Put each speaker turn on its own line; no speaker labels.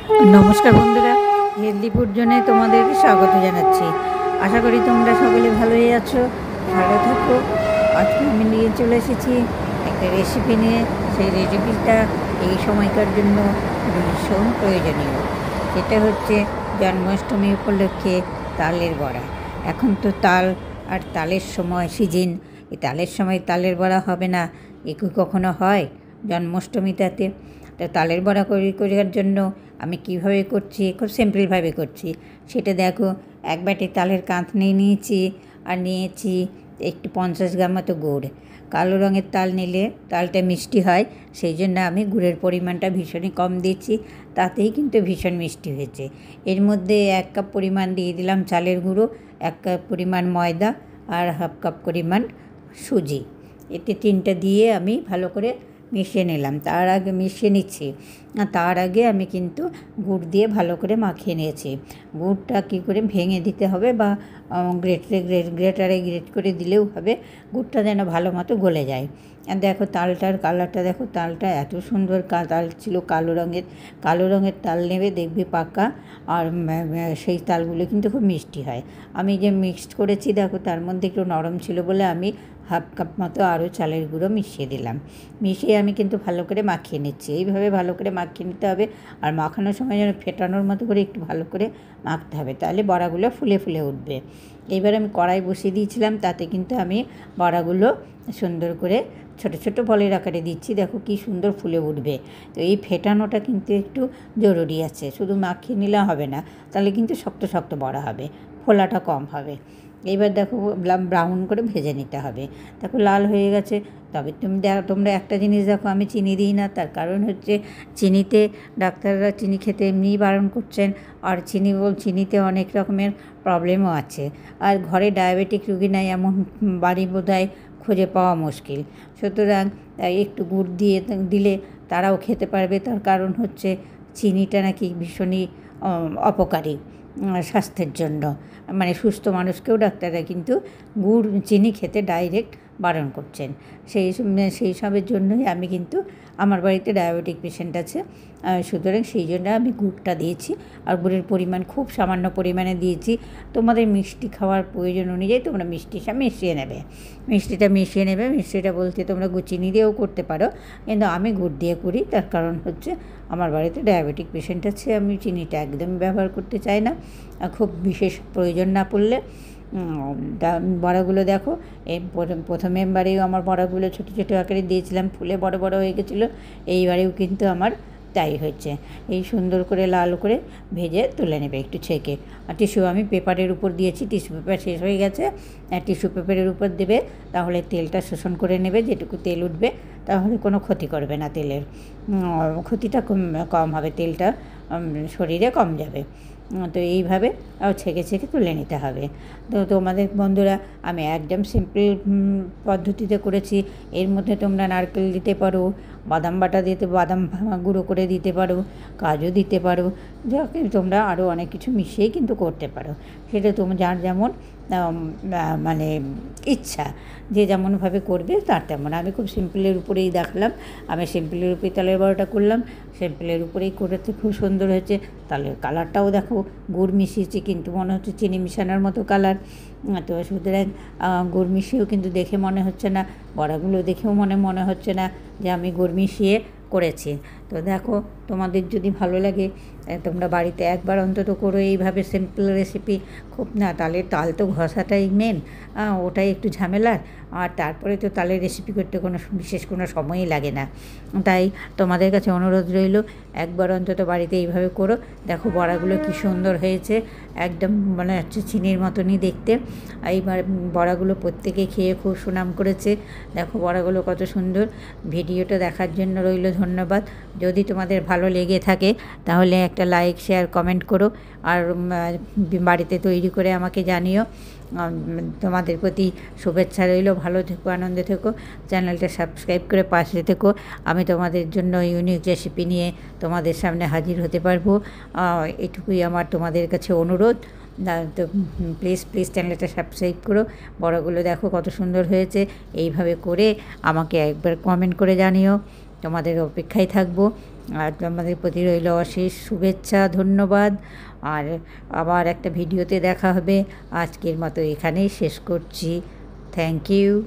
নমস্কার বন্ধুরা, healthy food জোনে তোমাদেরকে স্বাগত জানাচ্ছি। আশা করি তোমরা সকলে ভালোই আছো, ভালো থাকো। আজকে আমি নিয়ে চলে এসেছি একটা রেসিপি নিয়ে। সেই রেসিপিটা এই সময়কার জন্য ভীষণ প্রয়োজনীয়। সেটা হচ্ছে জন্মাষ্টমী উপলক্ষে তালের বড়া। এখন তো তাল আর তালের সময় সিজন, এই তালের সময় তালের বড়া হবে না এ কি কখনো হয় জন্মাষ্টমীটাতে? তো তালের বড়া করার জন্য আমি কিভাবে করছি, খুব সিম্পলভাবে করছি সেটা দেখো। এক বাটি তালের কাঁথ নিয়ে নিয়েছি, আর নিয়েছি একটু 50 গ্রাম মতো গুড়। কালো রঙের তাল নিলে তালটা মিষ্টি হয়, সেই জন্য আমি গুড়ের পরিমাণটা ভীষণই কম দিয়েছি, তাতেই কিন্তু ভীষণ মিষ্টি হয়েছে। এর মধ্যে 1 কাপ পরিমাণ দিয়ে দিলাম চালের গুঁড়ো, 1 কাপ পরিমাণ ময়দা, আর হাফ কাপ পরিমাণ সুজি। এতে 3টা দিয়ে আমি ভালো করে মিশিয়ে নিলাম। তার আগে আমি কিন্তু গুড় দিয়ে ভালো করে মাখিয়ে নিয়েছি। গুড়টা কী করে ভেঙে দিতে হবে, বা গ্রেটারে গ্রেট করে দিলেও হবে, গুড়টা যেন ভালো মতো গলে যায়। আর দেখো তালটার কালারটা দেখো, তালটা এত সুন্দর তাল ছিল, কালো রঙের তাল নেবে দেখবি পাকা, আর সেই তালগুলো কিন্তু খুব মিষ্টি হয়। আমি যে মিক্সড করেছি দেখো, তার মধ্যে একটু নরম ছিল বলে আমি হাফ কাপ মতো আরও চালের গুঁড়ো মিশিয়ে দিলাম। মিশিয়ে আমি কিন্তু ভালো করে মাখিয়ে নিচ্ছি। এইভাবে ভালো করে মাখিয়ে নিতে হবে, আর মাখানোর সময় যেন ফেটানোর মতো করে একটু ভালো করে মাখতে হবে, তাহলে বড়াগুলো ফুলে ফুলে উঠবে। এইবার আমি কড়াই বসিয়ে দিয়েছিলাম, তাতে কিন্তু আমি বড়াগুলো সুন্দর করে ছোট ছোট বলের আকারে দিচ্ছি। দেখো কি সুন্দর ফুলে উঠবে। তো এই ফেটানোটা কিন্তু একটু জরুরি আছে, শুধু মাখিয়ে নিলে হবে না, তাহলে কিন্তু শক্ত শক্ত বড়া হবে, ফোলাটা কম হবে। এইবার দেখো ব্রাউন করে ভেজে নিতে হবে। দেখো লাল হয়ে গেছে। তবে তোমরা একটা জিনিস দেখো, আমি চিনি দিই না, তার কারণ হচ্ছে চিনিতে ডাক্তাররা চিনি খেতে এমনিই বারণ করছেন, আর চিনিতে অনেক রকমের প্রবলেমও আছে। আর ঘরে ডায়াবেটিক রুগী নাই এমন বাড়ি বোধহয় খুঁজে পাওয়া মুশকিল। সুতরাং একটু গুড় দিলে তারাও খেতে পারবে। তার কারণ হচ্ছে চিনিটা নাকি ভীষণই অপকারী স্বাস্থ্যের জন্য। মানে সুস্থ মানুষকেও ডাক্তাররা কিন্তু চিনি খেতে ডাইরেক্ট বারণ করছেন। সেই সবের জন্যই আমি কিন্তু, আমার বাড়িতে ডায়াবেটিক পেশেন্ট আছে, সুতরাং সেই জন্য আমি গুড়টা দিয়েছি, আর গুড়ের পরিমাণ খুব সামান্য পরিমাণে দিয়েছি। তোমাদের মিষ্টি খাওয়ার প্রয়োজন অনুযায়ী তোমরা মিষ্টিটা মিশিয়ে নেবে। মিষ্টিটা বলতে তোমরা চিনি দিয়েও করতে পারো, কিন্তু আমি গুড় দিয়ে করি। তার কারণ হচ্ছে আমার বাড়িতে ডায়াবেটিক পেশেন্ট আছে, আমি চিনিটা একদমই ব্যবহার করতে চাই না, খুব বিশেষ প্রয়োজন না পড়লে। বড়াগুলো দেখো, এই প্রথমেবারেও আমার বড়াগুলো ছোটো ছোটো আকারে দিয়েছিলাম, ফুলে বড় বড় হয়ে গেছিলো। এইবারেও কিন্তু আমার তাই হচ্ছে। এই সুন্দর করে লাল করে ভেজে তুলে নেবে একটু ছেঁকে। আর আমি পেপারের উপর দিয়েছি, টিস্যু পেপার শেষ হয়ে গেছে, টিস্যু পেপারের উপর দেবে, তাহলে তেলটা শোষণ করে নেবে। যেটুকু তেল উঠবে তাহলে কোনো ক্ষতি করবে না, তেলের ক্ষতিটা কম হবে, তেলটা শরীরে কম যাবে। তো এইভাবে ছেঁকে তুলে নিতে হবে। তো তোমাদের বন্ধুরা, আমি একদম সিম্পল পদ্ধতিতে করেছি। এর মধ্যে তোমরা নারকেল দিতে পারো, বাদাম গুঁড়ো করে দিতে পারো, কাজু দিতে পারো, যাকে তোমরা আরও অনেক কিছু মিশিয়েই কিন্তু করতে পারো। সেটা যার যেমন মানে ইচ্ছা, যে যেমনভাবে করবে তার তেমন। আমি খুব সিম্পলের উপরেই দেখালাম, আমি সিম্পলের উপরেই তালের বড়াটা করলাম, সিম্পলের উপরেই করেতে খুব সুন্দর হয়েছে। তালের কালারটাও দেখো, গুড় মিশিয়েছি কিন্তু মনে হচ্ছে চিনি মিশানোর মতো কালার। তো সুতরাং গুড় মিশিয়েও কিন্তু দেখে মনে হচ্ছে না, বড়াগুলো দেখেও মনে হচ্ছে না যে আমি গুড় মিশিয়ে করেছি। তো দেখো, তোমাদের যদি ভালো লাগে তোমরা বাড়িতে একবার অন্তত করো এইভাবে সিম্পল রেসিপি। খুব না, তাল তো ঘষাটাই মেন, ওটাই একটু ঝামেলার। আর তারপরে তো তালের রেসিপি করতে বিশেষ কোনো সময়ই লাগে না। তাই তোমাদের কাছে অনুরোধ রইল, একবার অন্তত বাড়িতে এইভাবে করো। দেখো বড়াগুলো কী সুন্দর হয়েছে, একদম মনে হচ্ছে চিনির মতনই দেখতে। এইবার বড়াগুলো প্রত্যেকে খেয়ে খুব সুনাম করেছে। দেখো বড়াগুলো কত সুন্দর। ভিডিওটা দেখার জন্য রইল ধন্যবাদ। যদি তোমাদের ভালো লেগে থাকে তাহলে একটা লাইক, শেয়ার, কমেন্ট করো, আর বাড়িতে তৈরি করে আমাকে জানিও। তোমাদের প্রতি শুভেচ্ছা রইল। ভালো থেকো, আনন্দে থেকো, চ্যানেলটা সাবস্ক্রাইব করে পাশে থেকো। আমি তোমাদের জন্য ইউনিক রেসিপি নিয়ে তোমাদের সামনে হাজির হতে পারবো, এটুকুই আমার তোমাদের কাছে অনুরোধ। তো প্লিজ চ্যানেলটা সাবস্ক্রাইব করো। বড়াগুলো দেখো কত সুন্দর হয়েছে। এইভাবে করে আমাকে একবার কমেন্ট করে জানিও, তোমাদের অপেক্ষায় থাকবো। আর আমাদের প্রতি রইল অশেষ শুভেচ্ছা, ধন্যবাদ। আর আবার একটা ভিডিওতে দেখা হবে। আজকের মতো এখানেই শেষ করছি। Thank you.